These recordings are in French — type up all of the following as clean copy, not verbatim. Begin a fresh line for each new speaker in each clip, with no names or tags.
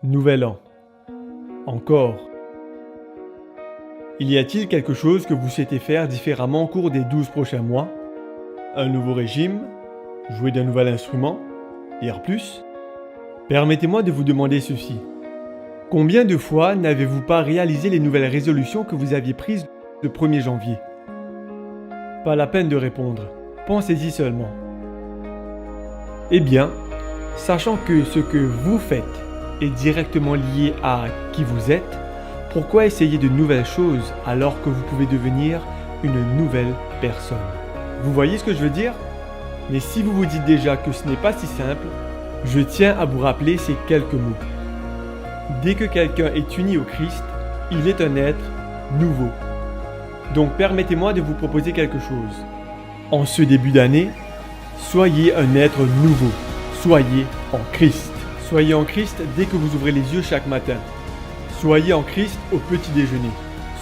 Nouvel an. Encore. Y a-t-il quelque chose que vous souhaitez faire différemment au cours des 12 prochains mois? Un nouveau régime? Jouer d'un nouvel instrument? Lire plus? Permettez-moi de vous demander ceci. Combien de fois n'avez-vous pas réalisé les nouvelles résolutions que vous aviez prises le 1er janvier? Pas la peine de répondre. Pensez-y seulement. Eh bien, sachant que ce que vous faites est directement lié à qui vous êtes, pourquoi essayer de nouvelles choses alors que vous pouvez devenir une nouvelle personne? Vous voyez ce que je veux dire? Mais si vous vous dites déjà que ce n'est pas si simple, je tiens à vous rappeler ces quelques mots. Dès que quelqu'un est uni au Christ, il est un être nouveau. Donc permettez-moi de vous proposer quelque chose. En ce début d'année, soyez un être nouveau. Soyez en Christ. Soyez en Christ dès que vous ouvrez les yeux chaque matin. Soyez en Christ au petit déjeuner.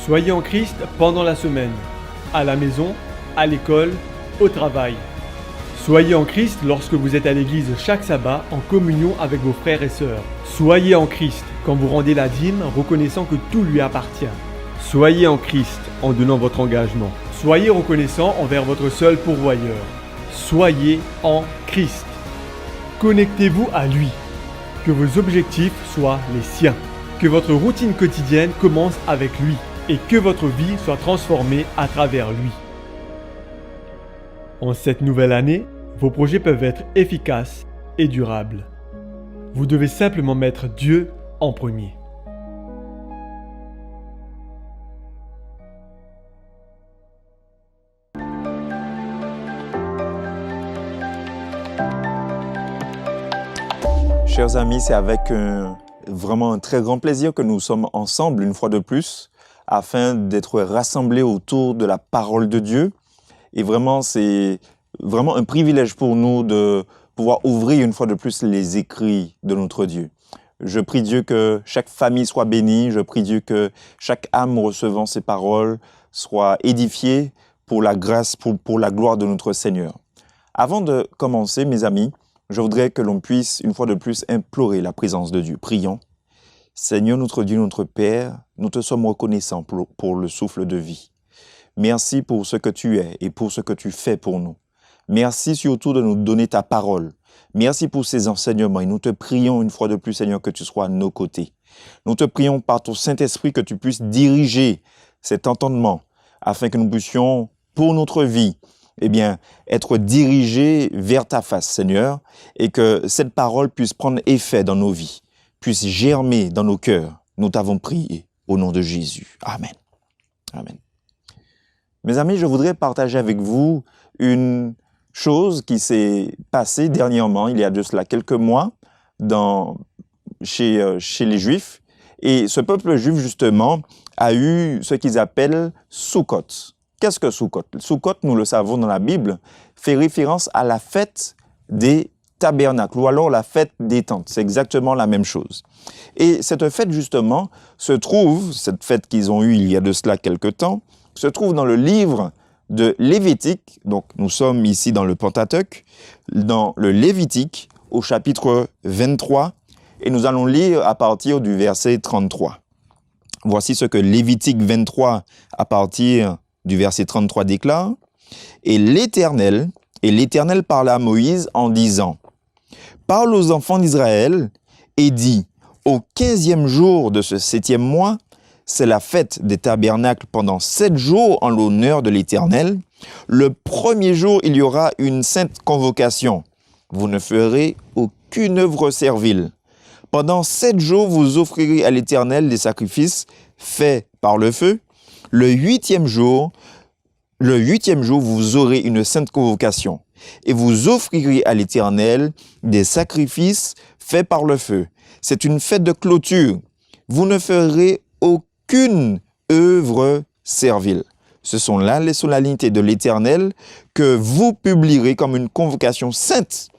Soyez en Christ pendant la semaine. À la maison, à l'école, au travail. Soyez en Christ lorsque vous êtes à l'église chaque sabbat en communion avec vos frères et sœurs. Soyez en Christ quand vous rendez la dîme, reconnaissant que tout lui appartient. Soyez en Christ en donnant votre engagement. Soyez reconnaissant envers votre seul pourvoyeur. Soyez en Christ. Connectez-vous à lui. Que vos objectifs soient les siens. Que votre routine quotidienne commence avec lui. Et que votre vie soit transformée à travers lui. En cette nouvelle année, vos projets peuvent être efficaces et durables. Vous devez simplement mettre Dieu en premier.
Chers amis, c'est avec vraiment un très grand plaisir que nous sommes ensemble une fois de plus afin d'être rassemblés autour de la parole de Dieu. Et vraiment, c'est vraiment un privilège pour nous de pouvoir ouvrir une fois de plus les écrits de notre Dieu. Je prie Dieu que chaque famille soit bénie. Je prie Dieu que chaque âme recevant ces paroles soit édifiée pour la grâce, pour la gloire de notre Seigneur. Avant de commencer, mes amis, je voudrais que l'on puisse une fois de plus implorer la présence de Dieu. Prions. Seigneur, notre Dieu, notre Père, nous te sommes reconnaissants pour le souffle de vie. Merci pour ce que tu es et pour ce que tu fais pour nous. Merci surtout de nous donner ta parole. Merci pour ces enseignements et nous te prions une fois de plus, Seigneur, que tu sois à nos côtés. Nous te prions par ton Saint-Esprit que tu puisses diriger cet entendement afin que nous puissions, pour notre vie, être dirigés vers ta face, Seigneur, et que cette parole puisse prendre effet dans nos vies, puisse germer dans nos cœurs. Nous t'avons prié au nom de Jésus. Amen. Amen. Mes amis, je voudrais partager avec vous une chose qui s'est passée dernièrement, il y a de cela quelques mois, chez les Juifs. Et ce peuple juif, justement, a eu ce qu'ils appellent Sukkot. Qu'est-ce que Sukkot? Sukkot, nous le savons dans la Bible, fait référence à la fête des tabernacles ou alors la fête des tentes. C'est exactement la même chose. Et cette fête, justement, cette fête qu'ils ont eue il y a de cela quelque temps, se trouve dans le livre de Lévitique. Donc, nous sommes ici dans le Pentateuque, dans le Lévitique, au chapitre 23, et nous allons lire à partir du verset 33. Voici ce que Lévitique 23, à partir du verset 33 déclare. Et l'Éternel parla à Moïse en disant, « Parle aux enfants d'Israël et dis, au 15e jour de ce 7e mois, c'est la fête des tabernacles pendant 7 jours en l'honneur de l'Éternel. Le 1er jour, il y aura une sainte convocation. Vous ne ferez aucune œuvre servile. Pendant 7 jours, vous offrirez à l'Éternel des sacrifices faits par le feu. Le huitième jour, vous aurez une sainte convocation et vous offrirez à l'Éternel des sacrifices faits par le feu. C'est une fête de clôture. Vous ne ferez aucune œuvre servile. Ce sont là les solennalités de l'Éternel que vous publierez comme une convocation sainte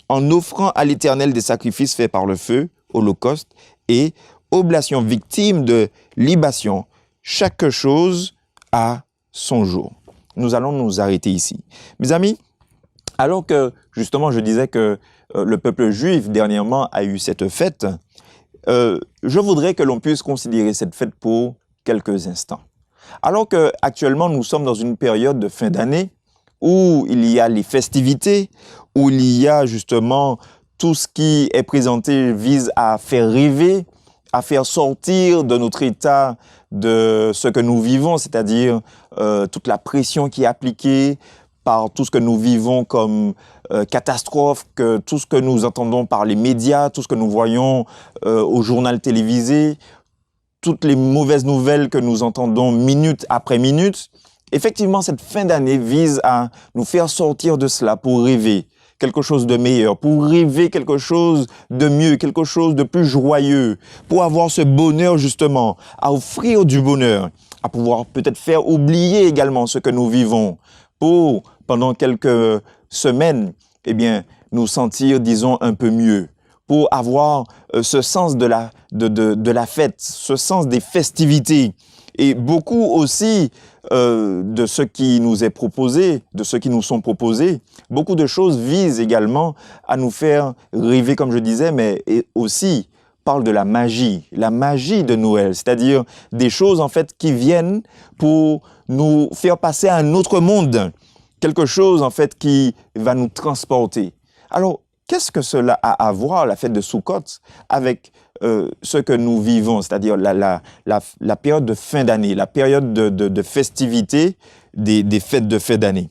en offrant à l'Éternel des sacrifices faits par le feu, holocauste et oblation victime de libation. Chaque chose a son jour. Nous allons nous arrêter ici. Mes amis, alors que justement je disais que le peuple juif dernièrement a eu cette fête, je voudrais que l'on puisse considérer cette fête pour quelques instants. Alors qu'actuellement, nous sommes dans une période de fin d'année où il y a les festivités, où il y a justement tout ce qui est présenté vise à faire rêver, à faire sortir de notre état de ce que nous vivons, c'est-à-dire toute la pression qui est appliquée par tout ce que nous vivons comme catastrophe, tout ce que nous entendons par les médias, tout ce que nous voyons au journal télévisé, toutes les mauvaises nouvelles que nous entendons minute après minute. Effectivement, cette fin d'année vise à nous faire sortir de cela pour rêver quelque chose de meilleur, pour rêver quelque chose de mieux, quelque chose de plus joyeux, pour avoir ce bonheur justement, à offrir du bonheur, à pouvoir peut-être faire oublier également ce que nous vivons, pour, pendant quelques semaines, eh bien, nous sentir, disons, un peu mieux, pour avoir ce sens de la fête, ce sens des festivités. Et beaucoup aussi de ce qui nous est proposé, de ce qui nous sont proposés, beaucoup de choses visent également à nous faire rêver, comme je disais, mais aussi parlent de la magie de Noël, c'est-à-dire des choses en fait qui viennent pour nous faire passer à un autre monde, quelque chose en fait qui va nous transporter. Alors, qu'est-ce que cela a à voir, la fête de Sukkot, avec ce que nous vivons, c'est-à-dire la période de fin d'année, la période de festivité des fêtes de fin d'année?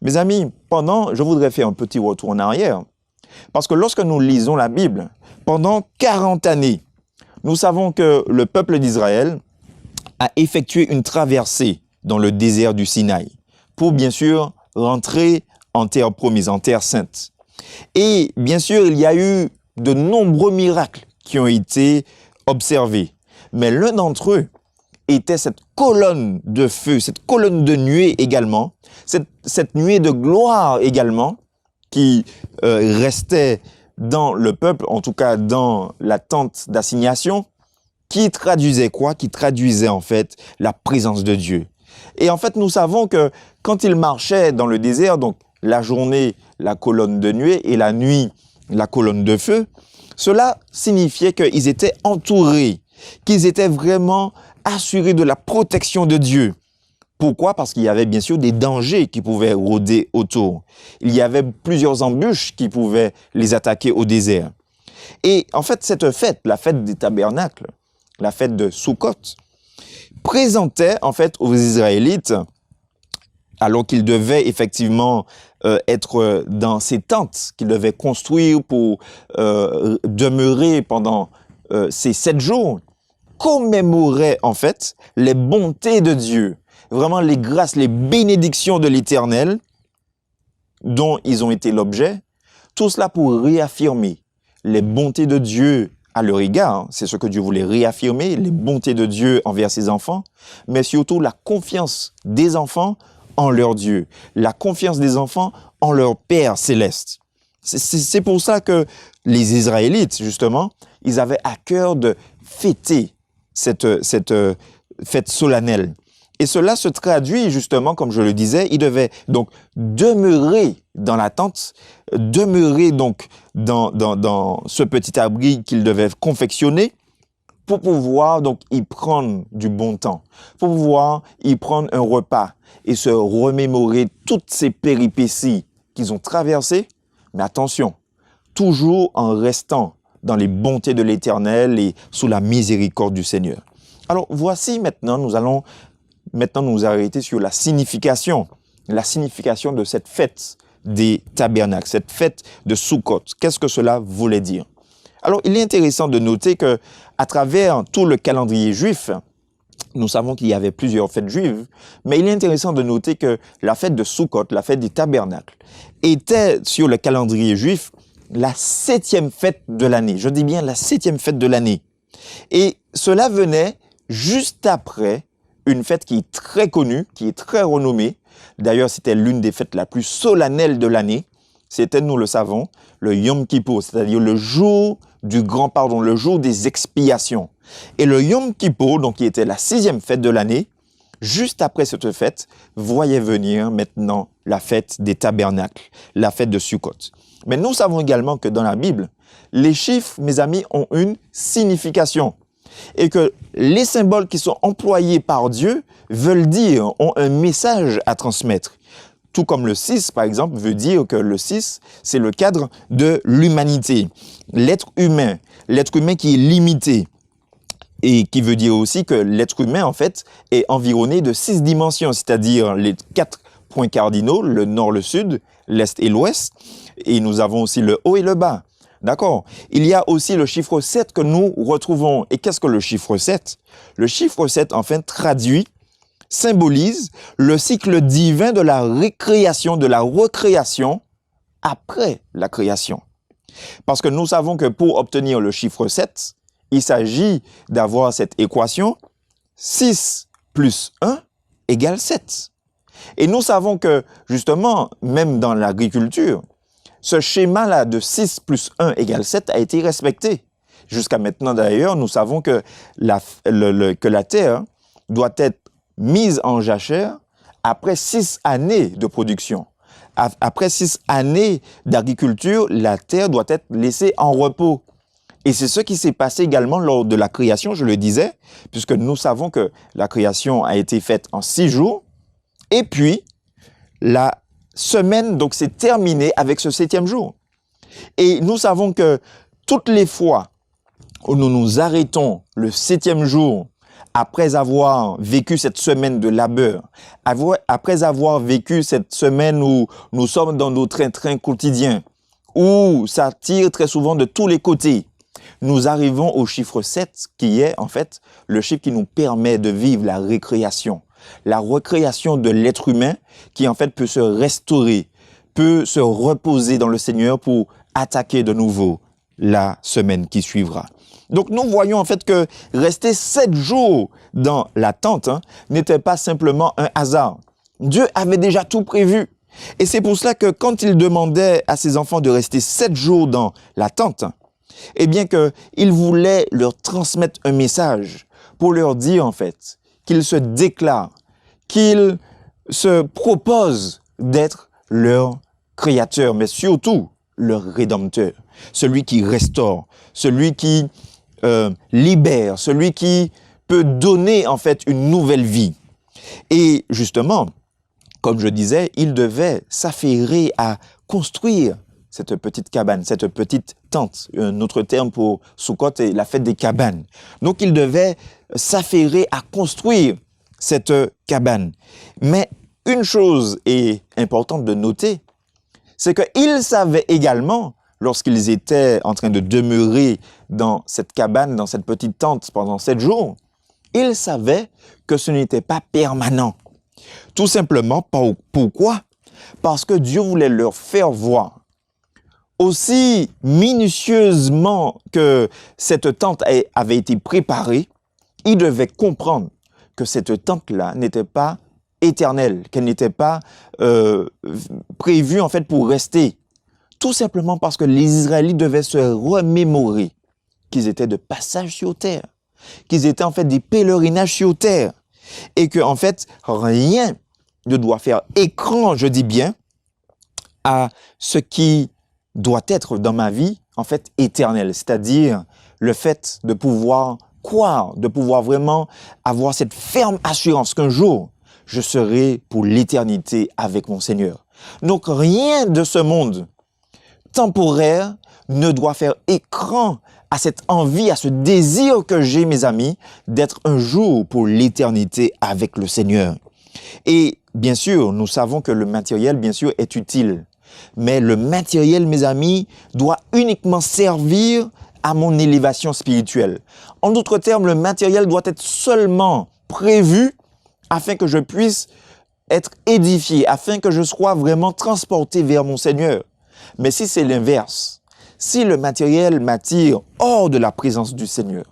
Mes amis, je voudrais faire un petit retour en arrière, parce que lorsque nous lisons la Bible, pendant 40 années, nous savons que le peuple d'Israël a effectué une traversée dans le désert du Sinaï, pour bien sûr rentrer en terre promise, en terre sainte. Et bien sûr, il y a eu de nombreux miracles qui ont été observés. Mais l'un d'entre eux était cette colonne de feu, cette colonne de nuée également, cette nuée de gloire également, qui restait dans le peuple, en tout cas dans la tente d'assignation, qui traduisait quoi? Qui traduisait en fait la présence de Dieu. Et en fait, nous savons que quand il marchait dans le désert, donc la journée, la colonne de nuée, et la nuit, la colonne de feu, cela signifiait qu'ils étaient entourés, qu'ils étaient vraiment assurés de la protection de Dieu. Pourquoi? Parce qu'il y avait bien sûr des dangers qui pouvaient rôder autour. Il y avait plusieurs embûches qui pouvaient les attaquer au désert. Et en fait, cette fête, la fête des tabernacles, la fête de Sukkot, présentait en fait aux Israélites, alors qu'ils devaient effectivement être dans ces tentes qu'ils devaient construire pour demeurer pendant ces 7 jours, commémoraient en fait les bontés de Dieu, vraiment les grâces, les bénédictions de l'Éternel dont ils ont été l'objet, tout cela pour réaffirmer les bontés de Dieu à leur égard, c'est ce que Dieu voulait réaffirmer, les bontés de Dieu envers ses enfants, mais surtout la confiance des enfants en leur Dieu, la confiance des enfants en leur Père céleste. C'est pour ça que les Israélites, justement, ils avaient à cœur de fêter cette fête solennelle. Et cela se traduit justement, comme je le disais, ils devaient donc demeurer dans la tente, demeurer donc dans ce petit abri qu'ils devaient confectionner pour pouvoir donc y prendre du bon temps, pour pouvoir y prendre un repas et se remémorer toutes ces péripéties qu'ils ont traversées. Mais attention, toujours en restant dans les bontés de l'Éternel et sous la miséricorde du Seigneur. Alors voici maintenant, nous allons nous arrêter sur la signification de cette fête des tabernacles, cette fête de Sukkot. Qu'est-ce que cela voulait dire? Alors, il est intéressant de noter que, à travers tout le calendrier juif, nous savons qu'il y avait plusieurs fêtes juives, mais il est intéressant de noter que la fête de Sukkot, la fête des tabernacles, était sur le calendrier juif la 7e fête de l'année. Je dis bien la 7e fête de l'année. Et cela venait juste après une fête qui est très connue, qui est très renommée. D'ailleurs, c'était l'une des fêtes la plus solennelles de l'année. C'était, nous le savons, le Yom Kippour, c'est-à-dire le jour du grand pardon, le jour des expiations. Et le Yom Kippour, donc qui était la 6e fête de l'année, juste après cette fête, voyait venir maintenant la fête des tabernacles, la fête de Sukkot. Mais nous savons également que dans la Bible, Les chiffres, mes amis, ont une signification. Et que les symboles qui sont employés par Dieu veulent dire, ont un message à transmettre. Tout comme le 6, par exemple, veut dire que le 6, c'est le cadre de l'humanité. L'être humain qui est limité. Et qui veut dire aussi que l'être humain, en fait, est environné de 6 dimensions, c'est-à-dire les 4 points cardinaux, le nord, le sud, l'est et l'ouest. Et nous avons aussi le haut et le bas. D'accord? Il y a aussi le chiffre 7 que nous retrouvons. Et qu'est-ce que le chiffre 7? Le chiffre 7, enfin, symbolise le cycle divin de la récréation, de la recréation après la création. Parce que nous savons que pour obtenir le chiffre 7, il s'agit d'avoir cette équation 6 plus 1 égale 7. Et nous savons que, justement, même dans l'agriculture, ce schéma-là de 6 plus 1 égale 7 a été respecté. Jusqu'à maintenant, d'ailleurs, nous savons que la terre doit être mise en jachère après 6 années de production. Après 6 années d'agriculture, la terre doit être laissée en repos. Et c'est ce qui s'est passé également lors de la création, je le disais, puisque nous savons que la création a été faite en 6 jours. Et puis, la semaine, donc, s'est terminée avec ce 7e jour. Et nous savons que toutes les fois où nous nous arrêtons le 7e jour, après avoir vécu cette semaine de labeur, après avoir vécu cette semaine où nous sommes dans nos train-train quotidiens, où ça tire très souvent de tous les côtés, nous arrivons au chiffre 7, qui est en fait le chiffre qui nous permet de vivre la recréation de l'être humain, qui en fait peut se restaurer, peut se reposer dans le Seigneur pour attaquer de nouveau la semaine qui suivra. Donc nous voyons en fait que rester 7 jours dans la tente n'était pas simplement un hasard. Dieu avait déjà tout prévu. Et c'est pour cela que quand il demandait à ses enfants de rester 7 jours dans la tente, eh bien qu'il voulait leur transmettre un message pour leur dire en fait qu'ils se déclarent, qu'ils se proposent d'être leur créateur, mais surtout leur rédempteur, celui qui restaure, celui qui libère, celui qui peut donner en fait une nouvelle vie. Et justement, comme je disais, il devait s'affairer à construire cette petite cabane, cette petite tente. Un autre terme pour Sukkot est la fête des cabanes. Donc, il devait s'affairer à construire cette cabane. Mais une chose est importante de noter, c'est qu'ils savaient également, lorsqu'ils étaient en train de demeurer dans cette cabane, dans cette petite tente pendant 7 jours, ils savaient que ce n'était pas permanent. Tout simplement, pourquoi? Parce que Dieu voulait leur faire voir, aussi minutieusement que cette tente avait été préparée, ils devaient comprendre que cette tente-là n'était pas éternelle, qu'elle n'était pas prévue en fait pour rester. Tout simplement parce que les Israélites devaient se remémorer qu'ils étaient de passage sur terre, qu'ils étaient en fait des pèlerinages sur terre, et que en fait rien ne doit faire écran, je dis bien, à ce qui doit être dans ma vie en fait éternel, c'est-à-dire le fait de pouvoir croire, de pouvoir vraiment avoir cette ferme assurance qu'un jour je serai pour l'éternité avec mon Seigneur. Donc rien de ce monde temporaire ne doit faire écran à cette envie, à ce désir que j'ai, mes amis, d'être un jour pour l'éternité avec le Seigneur. Et bien sûr, nous savons que le matériel, bien sûr, est utile. Mais le matériel, mes amis, doit uniquement servir à mon élévation spirituelle. En d'autres termes, le matériel doit être seulement prévu afin que je puisse être édifié, afin que je sois vraiment transporté vers mon Seigneur. Mais si c'est l'inverse, si le matériel m'attire hors de la présence du Seigneur,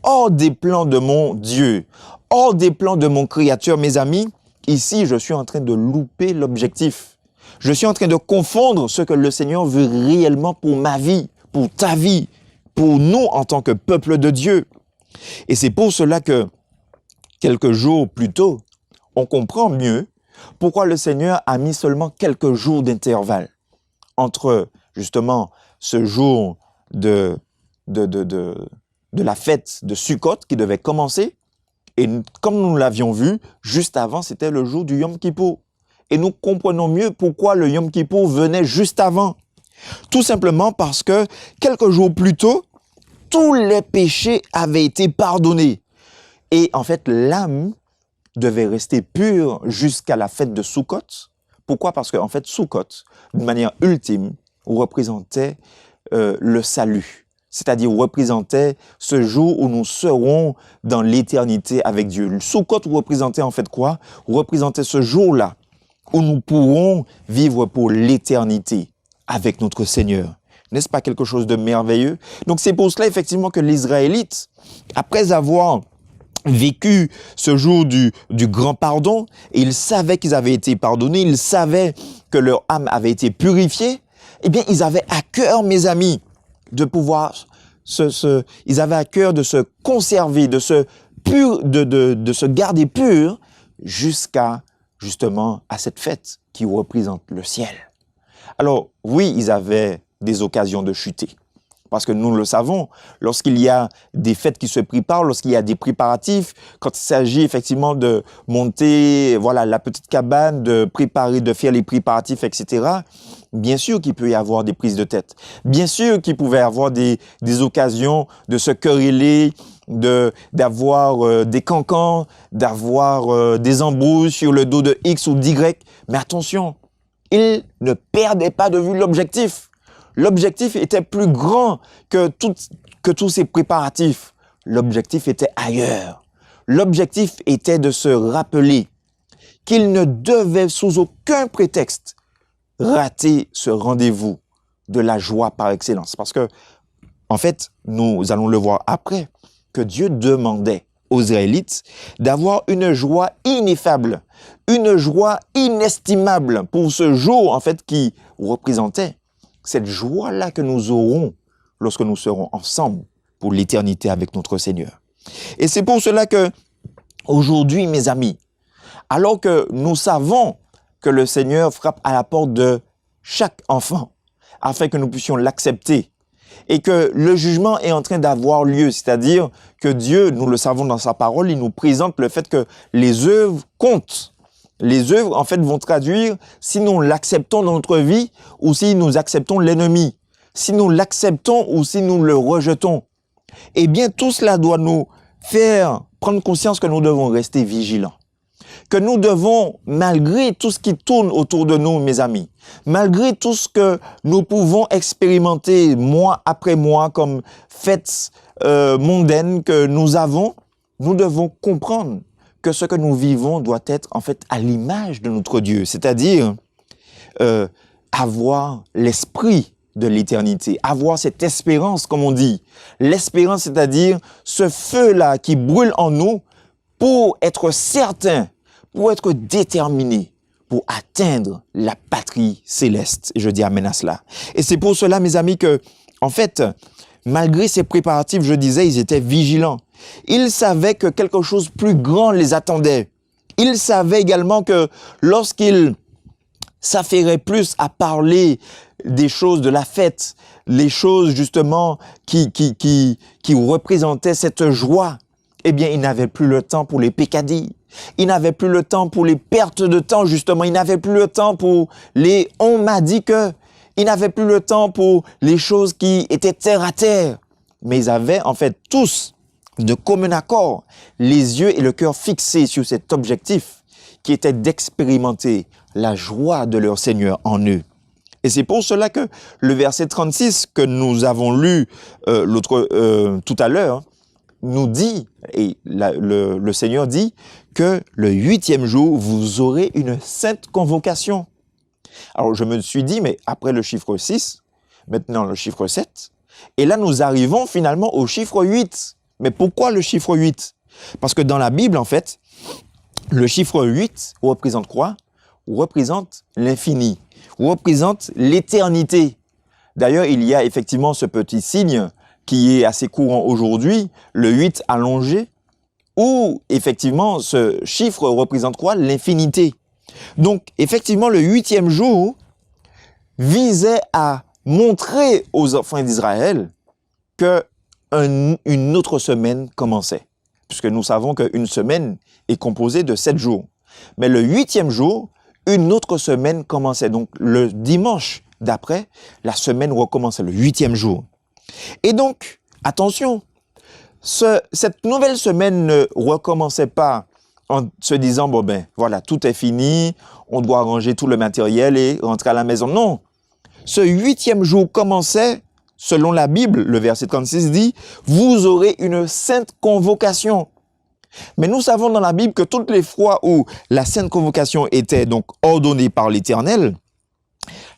hors des plans de mon Dieu, hors des plans de mon Créateur, mes amis, ici, je suis en train de louper l'objectif. Je suis en train de confondre ce que le Seigneur veut réellement pour ma vie, pour ta vie, pour nous en tant que peuple de Dieu. Et c'est pour cela que, quelques jours plus tôt, on comprend mieux pourquoi le Seigneur a mis seulement quelques jours d'intervalle entre, justement, ce jour de, de la fête de Sukkot qui devait commencer. Et comme nous l'avions vu, juste avant, c'était le jour du Yom Kippour. Et nous comprenons mieux pourquoi le Yom Kippour venait juste avant. Tout simplement parce que quelques jours plus tôt, tous les péchés avaient été pardonnés. Et en fait, l'âme devait rester pure jusqu'à la fête de Sukkot. Pourquoi? Parce qu'en fait, Sukkot, d'une manière ultime, représentait le salut. C'est-à-dire représentait ce jour où nous serons dans l'éternité avec Dieu. Sukkot représentait en fait quoi? Représentait ce jour-là où nous pourrons vivre pour l'éternité avec notre Seigneur. N'est-ce pas quelque chose de merveilleux? Donc c'est pour cela effectivement que les Israélites, après avoir vécu ce jour du grand pardon, ils savaient qu'ils avaient été pardonnés, ils savaient que leur âme avait été purifiée, eh bien ils avaient à cœur, mes amis, de pouvoir ils avaient à cœur de se conserver, de se garder pur jusqu'à justement à cette fête qui représente le ciel. Alors oui, ils avaient des occasions de chuter. Parce que nous le savons, lorsqu'il y a des fêtes qui se préparent, lorsqu'il y a des préparatifs, quand il s'agit effectivement de monter la petite cabane, de préparer, de faire les préparatifs, etc., bien sûr qu'il peut y avoir des prises de tête. Bien sûr qu'il pouvait y avoir des occasions de se quereller, d'avoir des cancans, d'avoir des embrouilles sur le dos de X ou d'Y. Mais attention, ils ne perdaient pas de vue l'objectif. L'objectif était plus grand que tous ces préparatifs. L'objectif était ailleurs. L'objectif était de se rappeler qu'ils ne devaient sous aucun prétexte rater ce rendez-vous de la joie par excellence. Parce que, en fait, nous allons le voir après, que Dieu demandait aux Israélites d'avoir une joie ineffable, une joie inestimable pour ce jour, en fait, qui représentait cette joie-là que nous aurons lorsque nous serons ensemble pour l'éternité avec notre Seigneur. Et c'est pour cela que, aujourd'hui, mes amis, alors que nous savons que le Seigneur frappe à la porte de chaque enfant, afin que nous puissions l'accepter, et que le jugement est en train d'avoir lieu, c'est-à-dire que Dieu, nous le savons dans sa parole, il nous présente le fait que les œuvres comptent. Les œuvres, en fait, vont traduire si nous l'acceptons dans notre vie ou si nous acceptons l'ennemi, si nous l'acceptons ou si nous le rejetons. Eh bien, tout cela doit nous faire prendre conscience que nous devons rester vigilants, que nous devons, malgré tout ce qui tourne autour de nous, mes amis, malgré tout ce que nous pouvons expérimenter mois après mois comme fêtes mondaines que nous avons, nous devons comprendre que ce que nous vivons doit être en fait à l'image de notre Dieu, c'est-à-dire avoir l'esprit de l'éternité, avoir cette espérance, comme on dit. L'espérance, c'est-à-dire ce feu-là qui brûle en nous pour être certain, pour être déterminé, pour atteindre la patrie céleste. Et je dis amen à cela. Et c'est pour cela, mes amis, que, en fait, malgré ces préparatifs, je disais, ils étaient vigilants. Ils savaient que quelque chose de plus grand les attendait. Ils savaient également que lorsqu'ils s'affairaient plus à parler des choses de la fête, les choses justement qui représentaient cette joie, eh bien, ils n'avaient plus le temps pour les peccadilles. Ils n'avaient plus le temps pour les pertes de temps, justement. Ils n'avaient plus le temps pour les « on m'a dit que ». Ils n'avaient plus le temps pour les choses qui étaient terre à terre. Mais ils avaient en fait tous, de commun accord, les yeux et le cœur fixés sur cet objectif qui était d'expérimenter la joie de leur Seigneur en eux. Et c'est pour cela que le verset 36 que nous avons lu tout à l'heure nous dit, et le Seigneur dit, que le 8e jour, vous aurez une sainte convocation. Alors je me suis dit, mais après le chiffre 6, maintenant le chiffre 7, et là nous arrivons finalement au chiffre 8. Mais pourquoi le chiffre 8? Parce que dans la Bible, en fait, le chiffre 8 représente quoi? Représente l'infini, représente l'éternité. D'ailleurs, il y a effectivement ce petit signe qui est assez courant aujourd'hui, le 8 allongé, où effectivement ce chiffre représente quoi? L'infinité. Donc effectivement, le 8e jour visait à montrer aux enfants d'Israël que une autre semaine commençait. Puisque nous savons qu'une semaine est composée de 7 jours. Mais le 8e jour, une autre semaine commençait. Donc le dimanche d'après, la semaine recommençait, le 8e jour. Et donc, attention, cette nouvelle semaine ne recommençait pas en se disant, bon ben voilà, tout est fini, on doit ranger tout le matériel et rentrer à la maison. Non, ce 8e jour commençait, selon la Bible, le verset 36 dit, vous aurez une sainte convocation. Mais nous savons dans la Bible que toutes les fois où la sainte convocation était donc ordonnée par l'Éternel,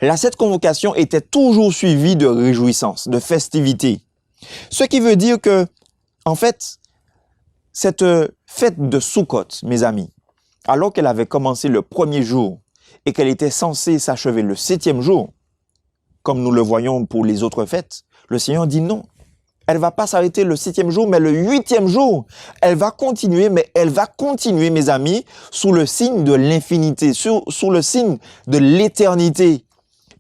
la sainte convocation était toujours suivie de réjouissance, de festivité. Ce qui veut dire que, en fait, cette fête de Sukkot, mes amis, alors qu'elle avait commencé le 1er jour et qu'elle était censée s'achever le 7e jour, comme nous le voyons pour les autres fêtes, le Seigneur dit non. Elle ne va pas s'arrêter le 7e jour, mais le 8e jour, elle va continuer, mais elle va continuer, mes amis, sous le signe de l'infinité, sous le signe de l'éternité.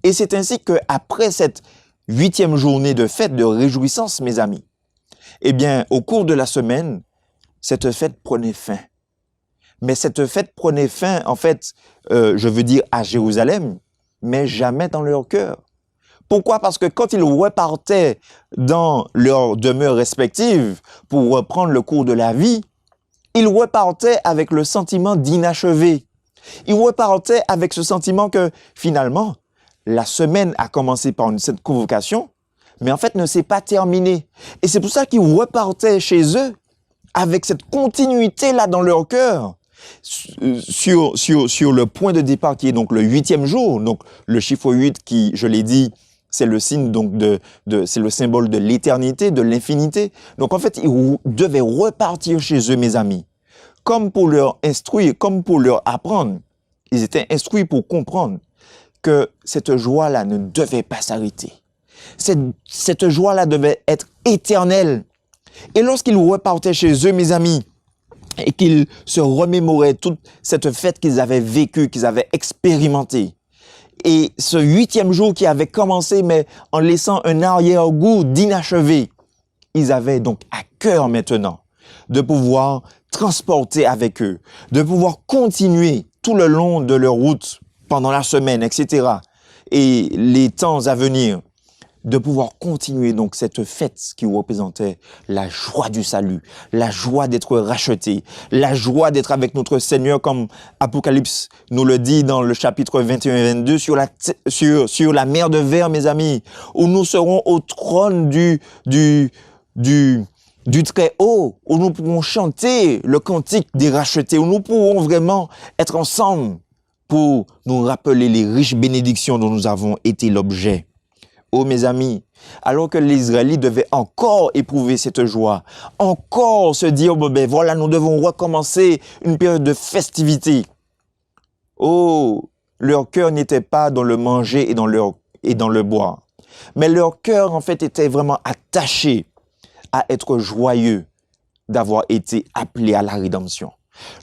Et c'est ainsi qu'après cette 8e journée de fête, de réjouissance, mes amis, eh bien, au cours de la semaine, cette fête prenait fin. Mais cette fête prenait fin, en fait, je veux dire à Jérusalem, mais jamais dans leur cœur. Pourquoi? Parce que quand ils repartaient dans leurs demeures respectives pour reprendre le cours de la vie, ils repartaient avec le sentiment d'inachevé. Ils repartaient avec ce sentiment que finalement, la semaine a commencé par cette convocation, mais en fait ne s'est pas terminée. Et c'est pour ça qu'ils repartaient chez eux avec cette continuité-là dans leur cœur, sur le point de départ qui est donc le 8e jour, donc le chiffre 8 qui, je l'ai dit, c'est le signe donc c'est le symbole de l'éternité, de l'infinité. Donc en fait, ils devaient repartir chez eux, mes amis, comme pour leur instruire, comme pour leur apprendre. Ils étaient instruits pour comprendre que cette joie-là ne devait pas s'arrêter. Cette joie-là devait être éternelle. Et lorsqu'ils repartaient chez eux, mes amis, et qu'ils se remémoraient toute cette fête qu'ils avaient vécue, qu'ils avaient expérimentée, et ce 8e jour qui avait commencé, mais en laissant un arrière-goût d'inachevé, ils avaient donc à cœur maintenant de pouvoir transporter avec eux, de pouvoir continuer tout le long de leur route, pendant la semaine, etc. Et les temps à venir, de pouvoir continuer donc cette fête qui représentait la joie du salut, la joie d'être racheté, la joie d'être avec notre Seigneur comme Apocalypse nous le dit dans le chapitre 21 et 22 sur la mer de Ver, mes amis, où nous serons au trône du Très-Haut, où nous pourrons chanter le cantique des rachetés, où nous pourrons vraiment être ensemble pour nous rappeler les riches bénédictions dont nous avons été l'objet. Oh mes amis, alors que les Israélites devaient encore éprouver cette joie, encore se dire, bon, ben voilà, nous devons recommencer une période de festivité. Oh, leur cœur n'était pas dans le manger et dans le boire, mais leur cœur en fait était vraiment attaché à être joyeux d'avoir été appelés à la rédemption.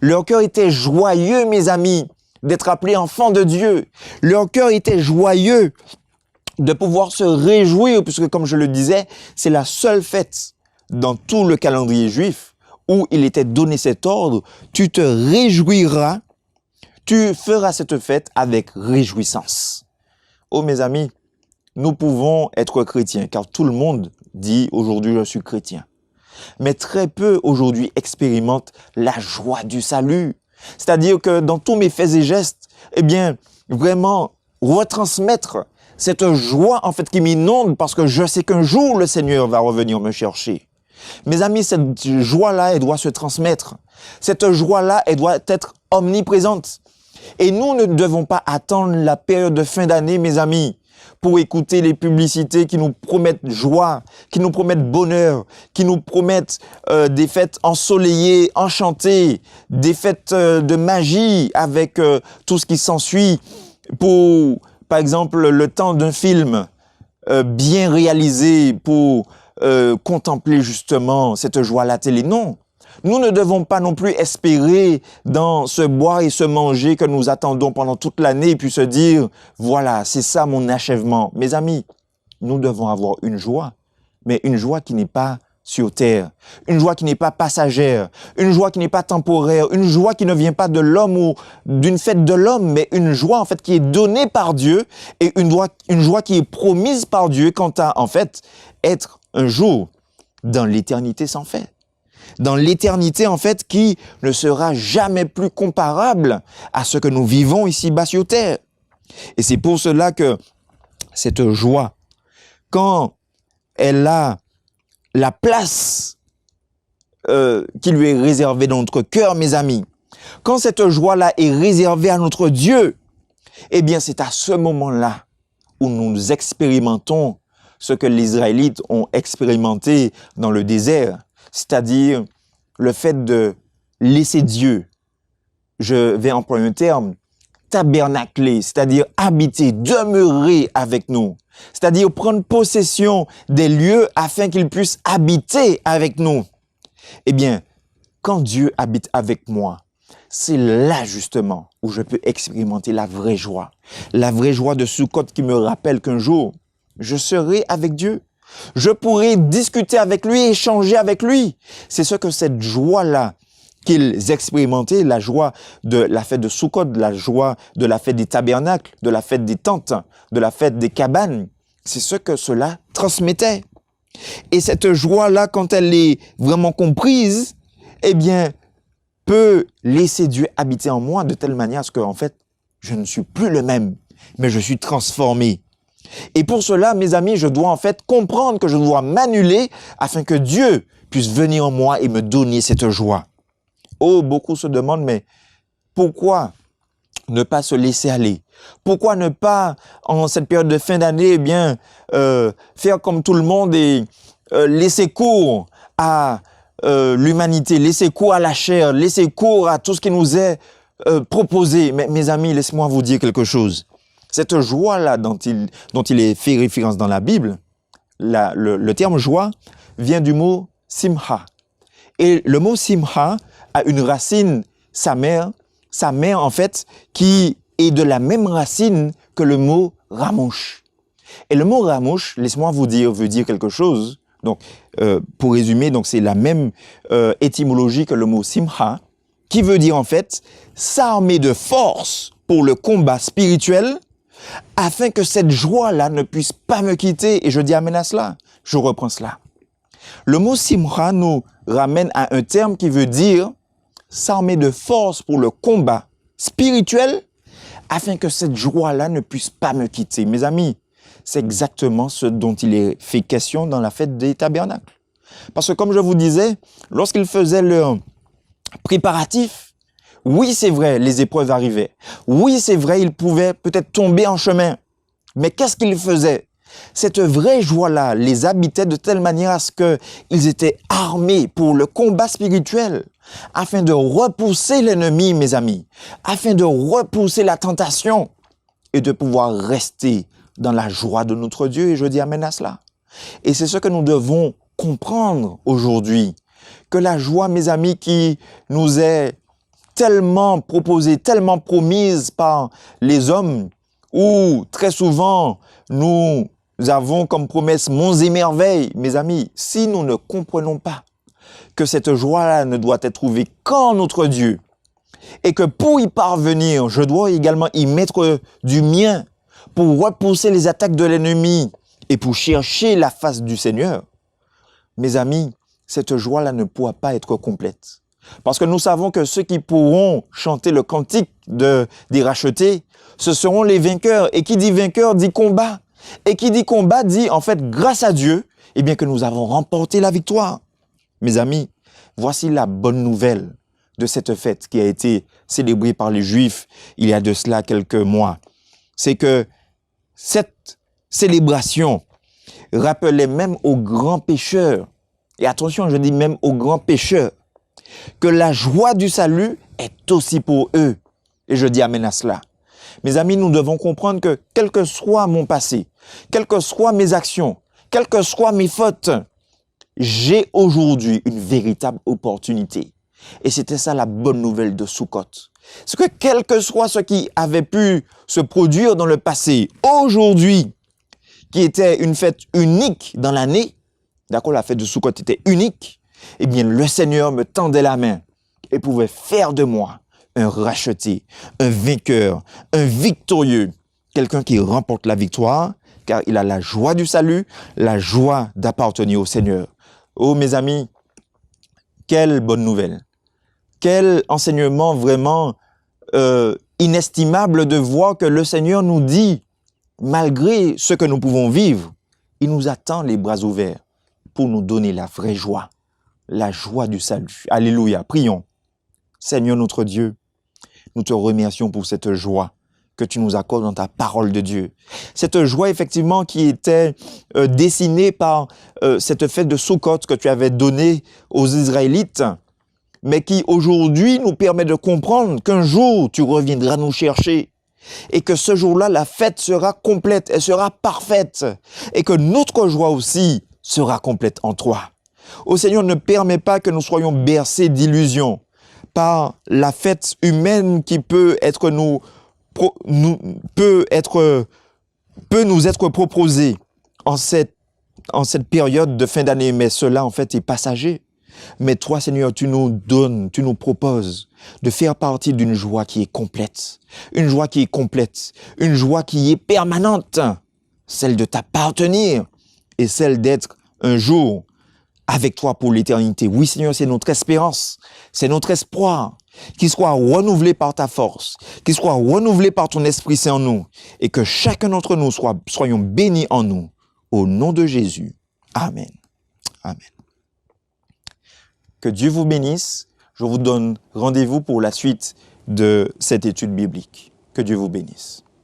Leur cœur était joyeux, mes amis, d'être appelés enfants de Dieu. Leur cœur était joyeux de pouvoir se réjouir, puisque comme je le disais, c'est la seule fête dans tout le calendrier juif où il était donné cet ordre, tu te réjouiras, tu feras cette fête avec réjouissance. Oh mes amis, nous pouvons être chrétiens, car tout le monde dit aujourd'hui je suis chrétien. Mais très peu aujourd'hui expérimentent la joie du salut. C'est-à-dire que dans tous mes faits et gestes, eh bien, vraiment retransmettre cette joie en fait qui m'inonde parce que je sais qu'un jour le Seigneur va revenir me chercher. Mes amis, cette joie-là, elle doit se transmettre. Cette joie-là, elle doit être omniprésente. Et nous ne devons pas attendre la période de fin d'année, mes amis, pour écouter les publicités qui nous promettent joie, qui nous promettent bonheur, qui nous promettent des fêtes ensoleillées, enchantées, des fêtes de magie avec tout ce qui s'ensuit pour, par exemple, le temps d'un film bien réalisé pour contempler justement cette joie à la télé. Non, nous ne devons pas non plus espérer dans ce boire et ce manger que nous attendons pendant toute l'année et puis se dire, voilà, c'est ça mon achèvement. Mes amis, nous devons avoir une joie mais une joie qui n'est pas sur terre, une joie qui n'est pas passagère, une joie qui n'est pas temporaire, une joie qui ne vient pas de l'homme ou d'une fête de l'homme, mais une joie en fait qui est donnée par Dieu et une joie qui est promise par Dieu quant à en fait être un jour dans l'éternité sans fin. Dans l'éternité en fait qui ne sera jamais plus comparable à ce que nous vivons ici-bas sur terre. Et c'est pour cela que cette joie, quand elle a la place qui lui est réservée dans notre cœur, mes amis, quand cette joie-là est réservée à notre Dieu, eh bien, c'est à ce moment-là où nous expérimentons ce que les Israélites ont expérimenté dans le désert, c'est-à-dire le fait de laisser Dieu, je vais employer un terme, tabernacler, c'est-à-dire habiter, demeurer avec nous, c'est-à-dire prendre possession des lieux afin qu'il puisse habiter avec nous. Eh bien, quand Dieu habite avec moi, c'est là justement où je peux expérimenter la vraie joie de Sukkot qui me rappelle qu'un jour, je serai avec Dieu. Je pourrai discuter avec lui, échanger avec lui. C'est ce que cette joie-là qu'ils expérimentaient, la joie de la fête de Sukkot, la joie de la fête des tabernacles, de la fête des tentes, de la fête des cabanes. C'est ce que cela transmettait. Et cette joie-là, quand elle est vraiment comprise, eh bien, peut laisser Dieu habiter en moi de telle manière à ce que, en fait, je ne suis plus le même, mais je suis transformé. Et pour cela, mes amis, je dois en fait comprendre que je dois m'annuler afin que Dieu puisse venir en moi et me donner cette joie. Oh, beaucoup se demandent, mais pourquoi ne pas se laisser aller? Pourquoi ne pas, en cette période de fin d'année, eh bien, faire comme tout le monde et laisser cours à l'humanité, laisser cours à la chair, laisser cours à tout ce qui nous est proposé? Mais mes amis, laissez-moi vous dire quelque chose. Cette joie-là dont il est fait référence dans la Bible, le terme joie vient du mot simha. Et le mot simha a une racine, sa mère en fait, qui est de la même racine que le mot ramouche. Et le mot ramouche, laissez-moi vous dire, veut dire quelque chose. Donc, pour résumer, donc c'est la même étymologie que le mot simha, qui veut dire en fait s'armer de force pour le combat spirituel, afin que cette joie-là ne puisse pas me quitter. Et je dis amen à cela. Je reprends cela. Le mot simcha nous ramène à un terme qui veut dire s'armer de force pour le combat spirituel, afin que cette joie-là ne puisse pas me quitter. Mes amis, c'est exactement ce dont il est fait question dans la fête des tabernacles. Parce que comme je vous disais, lorsqu'ils faisaient leur préparatif, oui, c'est vrai, les épreuves arrivaient. Oui, c'est vrai, ils pouvaient peut-être tomber en chemin. Mais qu'est-ce qu'ils faisaient? Cette vraie joie-là les habitait de telle manière à ce qu'ils étaient armés pour le combat spirituel, afin de repousser l'ennemi, mes amis, afin de repousser la tentation et de pouvoir rester dans la joie de notre Dieu. Et je dis amen à cela. Et c'est ce que nous devons comprendre aujourd'hui, que la joie, mes amis, qui nous est tellement proposée, tellement promise par les hommes, où très souvent nous avons comme promesse monts et merveilles, mes amis, si nous ne comprenons pas que cette joie-là ne doit être trouvée qu'en notre Dieu, et que pour y parvenir, je dois également y mettre du mien pour repousser les attaques de l'ennemi et pour chercher la face du Seigneur, mes amis, cette joie-là ne pourra pas être complète. Parce que nous savons que ceux qui pourront chanter le cantique des rachetés, ce seront les vainqueurs. Et qui dit vainqueur dit combat. Et qui dit combat dit en fait grâce à Dieu, eh bien que nous avons remporté la victoire. Mes amis, voici la bonne nouvelle de cette fête qui a été célébrée par les Juifs il y a de cela quelques mois. C'est que cette célébration rappelait même aux grands pécheurs, et attention, je dis même aux grands pécheurs, que la joie du salut est aussi pour eux. Et je dis amen à cela. Mes amis, nous devons comprendre que quel que soit mon passé, quelles que soient mes actions, quelles que soient mes fautes, j'ai aujourd'hui une véritable opportunité. Et c'était ça la bonne nouvelle de Sukkot. C'est que quel que soit ce qui avait pu se produire dans le passé, aujourd'hui, qui était une fête unique dans l'année, d'accord, la fête de Sukkot était unique, eh bien, le Seigneur me tendait la main et pouvait faire de moi un racheté, un vainqueur, un victorieux, quelqu'un qui remporte la victoire, car il a la joie du salut, la joie d'appartenir au Seigneur. Oh, mes amis, quelle bonne nouvelle! Quel enseignement vraiment inestimable de voir que le Seigneur nous dit, malgré ce que nous pouvons vivre, il nous attend les bras ouverts pour nous donner la vraie joie, la joie du salut. Alléluia, prions. Seigneur notre Dieu, nous te remercions pour cette joie que tu nous accordes dans ta parole de Dieu. Cette joie, effectivement, qui était dessinée par cette fête de Sukkot que tu avais donnée aux Israélites, mais qui aujourd'hui nous permet de comprendre qu'un jour tu reviendras nous chercher et que ce jour-là, la fête sera complète, elle sera parfaite et que notre joie aussi sera complète en toi. Ô Seigneur, ne permets pas que nous soyons bercés d'illusions par la fête humaine qui peut nous être proposée en cette période de fin d'année, mais cela en fait est passager. Mais toi, Seigneur, tu nous donnes, tu nous proposes de faire partie d'une joie qui est complète, une joie qui est complète, une joie qui est permanente, celle de t'appartenir et celle d'être un jour avec toi pour l'éternité. Oui, Seigneur, c'est notre espérance, c'est notre espoir, qu'il soit renouvelé par ta force, qu'il soit renouvelé par ton Esprit Saint en nous et que chacun d'entre nous soyons bénis en nous. Au nom de Jésus. Amen. Amen. Que Dieu vous bénisse. Je vous donne rendez-vous pour la suite de cette étude biblique. Que Dieu vous bénisse.